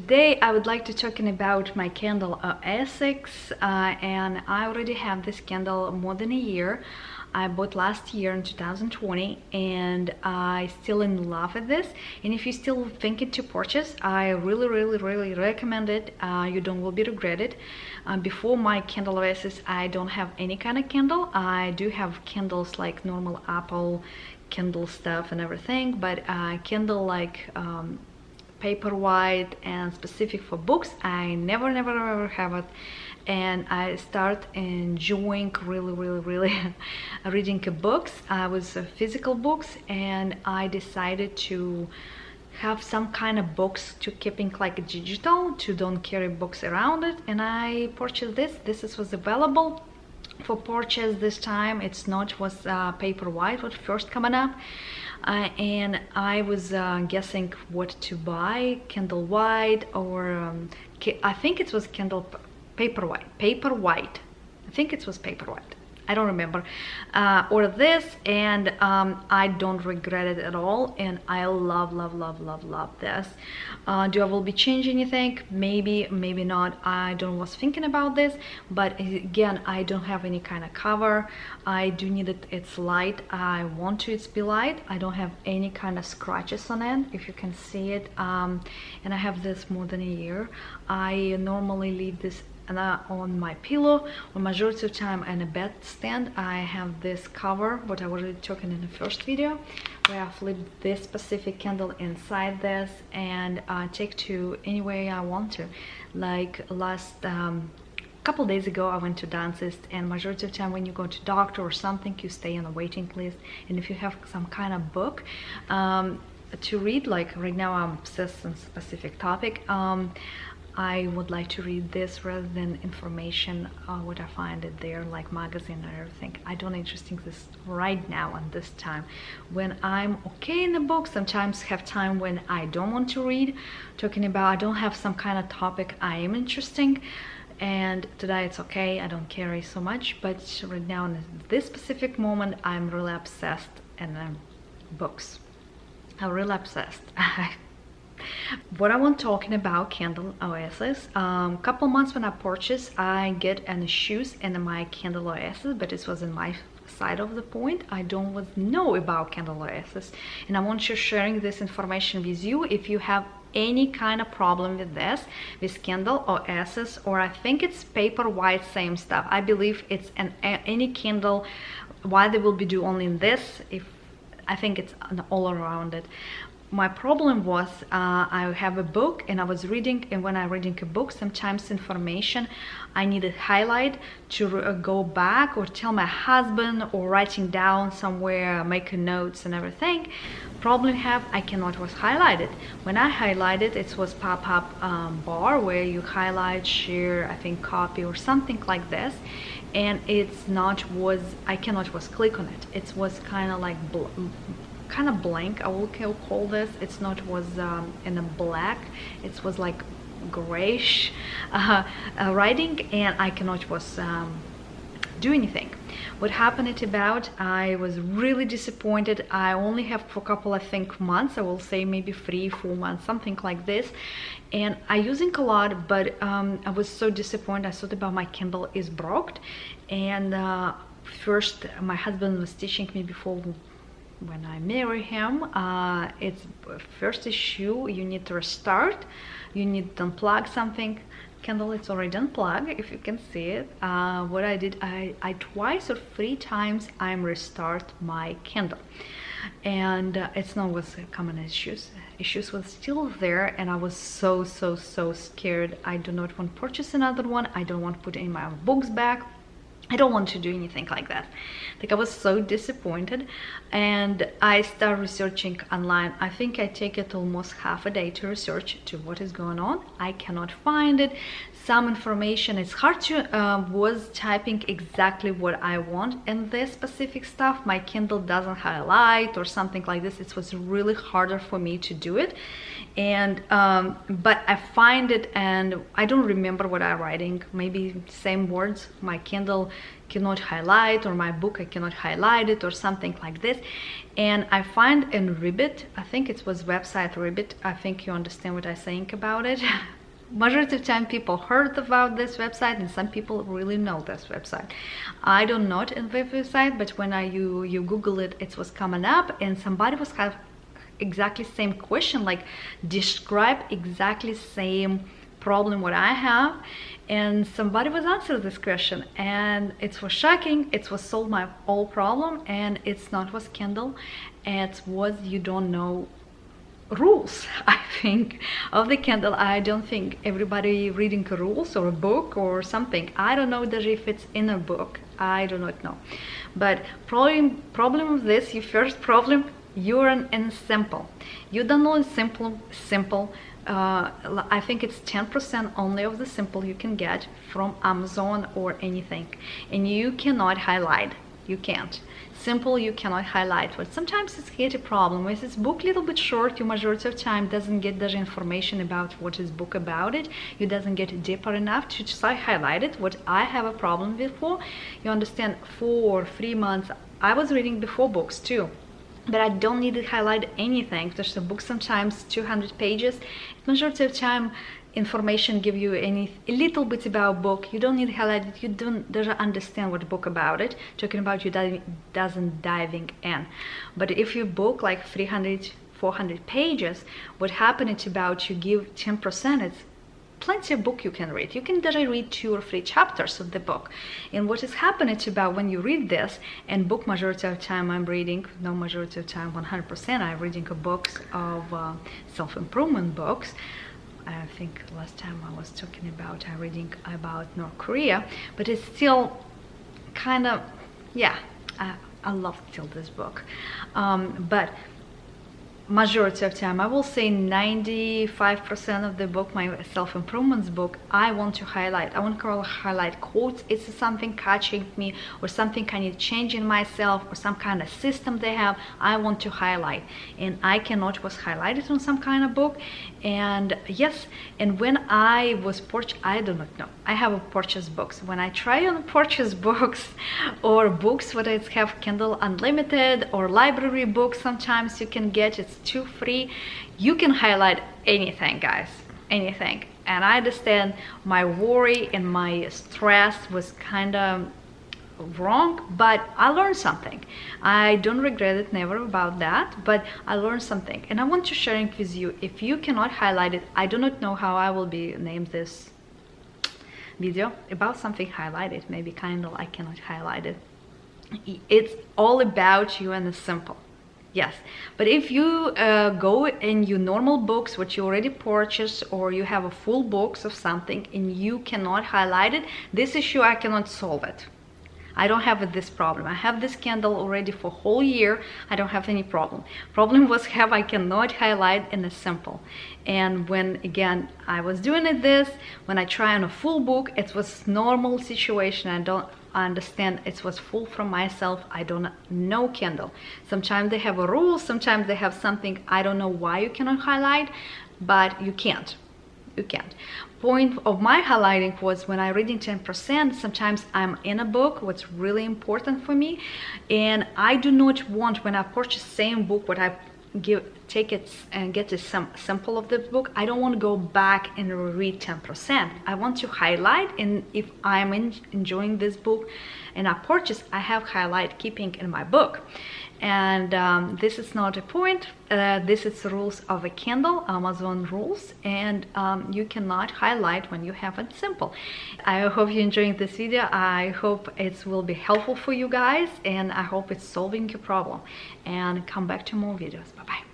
Today I would like to talking about my Kindle Oasis, and I already have this Kindle more than a year. I bought last year in 2020 and I still in love with this. And if you're still thinking to purchase, I really recommend it. You don't will be regretted. Before my Kindle Oasis, I don't have any kind of Kindle. I do have Kindles like normal Apple Kindle stuff and everything, but Kindle like paperwhite and specific for books, I never ever have it. And I start enjoying really reading books. I was physical books, and I decided to have some kind of books to keeping like digital, to don't carry books around it. And I purchased this was available for purchase this time. It's not was paper white what first coming up, and I was guessing what to buy, Kindle white or I think it was Kindle paper white. I think it was paper white, I don't remember, or this, and I don't regret it at all, and I love this. Do I will be changing anything? Maybe not. I don't was thinking about this, but again, I don't have any kind of cover. I do need it. It's light. I want to it's be light. I don't have any kind of scratches on it, if you can see it, and I have this more than a year. I normally leave this on my pillow, or majority of time in a bed stand. I have this cover, what I already talking in the first video, where I flip this specific Kindle inside this and take to anywhere I want to. Like last couple days ago, I went to dentist, and majority of time when you go to doctor or something, you stay on a waiting list, and if you have some kind of book to read, like right now I'm obsessed on specific topic, I would like to read this rather than information what I find it there, like magazine and everything. I don't interesting this right now on this time. When I'm okay in the book, sometimes have time when I don't want to read, talking about I don't have some kind of topic I am interesting, and today it's okay, I don't carry so much. But right now in this specific moment, I'm really obsessed in books. I'm really obsessed. What I want talking about Kindle Oasis, couple months when I purchased, I get any shoes in my Kindle Oasis, but this was in my side of the point. I don't know about Kindle Oasis, and I want to sharing this information with you. If you have any kind of problem with this, with Kindle Oasis, or I think it's paper white, same stuff. I believe it's any Kindle. Why they will be do only in this? If I think it's all around it. My problem was I have a book and I was reading, and when I'm reading a book, sometimes information I needed highlight to go back or tell my husband, or writing down somewhere, making notes and everything. Problem have, I cannot was highlighted. When I highlighted, it was pop-up bar where you highlight, share, I think copy or something like this, and it's not was, I cannot was click on it. It was kind of like kind of blank, I will call this. It's not was in a black, it was like grayish writing, and I cannot was do anything. What happened it about, I was really disappointed. I only have for a couple, I think, months, I will say maybe 3-4 months, something like this, and I using a lot, but I was so disappointed. I thought about my Kindle is broke, and first my husband was teaching me before when I marry him, it's first issue, you need to restart, you need to unplug something. Kindle, it's already unplugged, if you can see it. What I did, I twice or 3 times I'm restart my Kindle, and it's not was common issues was still there, and I was so scared. I do not want to purchase another one. I don't want to put in my books back. I don't want to do anything like that. Like, I was so disappointed, and I start researching online. I think I take it almost half a day to research to what is going on. I cannot find it. Some information, it's hard to was typing exactly what I want, and this specific stuff my Kindle doesn't highlight or something like this. It was really harder for me to do it, And but I find it, and I don't remember what I'm writing, maybe same words my Kindle cannot highlight, or my book I cannot highlight it, or something like this. And I find in Ribbit, I think it was website Ribbit, I think you understand what I'm saying about it. Majority of time people heard about this website, and some people really know this website. I don't know it in the website, but when you Google it, it was coming up, and somebody was kind of exactly same question, like describe exactly same problem what I have, and somebody was answering this question, and it was shocking. It was solved my whole problem, and it's not was Kindle, it was you don't know rules. I think of the Kindle, I don't think everybody reading rules or a book or something. I don't know that if it's in a book, I do not know. But problem of this, your first problem, you're in simple. You don't know simple. I think it's 10% only of the simple you can get from Amazon or anything, and you cannot highlight. You can't. Simple you cannot highlight, but sometimes it's get a problem. If this book a little bit short, you majority of time doesn't get the information about what is book about it. You doesn't get deeper enough to just highlight it. What I have a problem before, you understand, 4 or 3 months I was reading before books too, but I don't need to highlight anything, because the book sometimes 200 pages. Majority of time information give you a little bit about book. You don't need to highlight it. You doesn't understand what book about it. Talking about you doesn't diving in. But if your book like 300, 400 pages, what happened is about you give 10%. It's plenty of book you can read. You can just read 2 or 3 chapters of the book. And what is happening is about when you read this, and book majority of time I'm reading, no majority of time 100% I'm reading a books of self-improvement books. I think last time I was talking about I'm reading about North Korea, but it's still kind of, yeah, I love still this book, but majority of time, I will say 95% of the book, my self-improvement book, I want to highlight. I want to highlight quotes. It's something catching me, or something I need to change in myself, or some kind of system they have. I want to highlight, and I cannot was highlighted on some kind of book. And yes, and when I was I do not know. I have a purchase books. When I try on purchase books or books, whether it's have Kindle Unlimited or library books, sometimes you can get it's 2 free. You can highlight anything, guys, anything. And I understand my worry and my stress was kind of wrong, but I learned something. I don't regret it, never about that, but I learned something, and I want to share it with you. If you cannot highlight it, I do not know how I will be name this video about something highlighted. Maybe Kindle I cannot highlight it. It's all about you and the simple. Yes, but if you go in your normal books, what you already purchased, or you have a full books of something and you cannot highlight it, this issue I cannot solve it. I don't have this problem. I have this Kindle already for whole year. I don't have any problem. Problem was I cannot highlight in a simple. And when again I was doing this, when I try on a full book, it was normal situation. I don't understand, it was full from myself. I don't know Kindle. Sometimes they have a rule, sometimes they have something. I don't know why you cannot highlight, but you can't. You can't. Point of my highlighting was when I reading 10%, sometimes I'm in a book, what's really important for me, and I do not want, when I purchase same book, what I take it and get a sample of the book, I don't want to go back and read 10%. I want to highlight, and if I'm enjoying this book and I purchase, I have highlight keeping in my book. And this is not a point. This is the rules of a Kindle, Amazon rules, and you cannot highlight when you have it simple. I hope you're enjoying this video. I hope it will be helpful for you guys, and I hope it's solving your problem. And come back to more videos. Bye bye.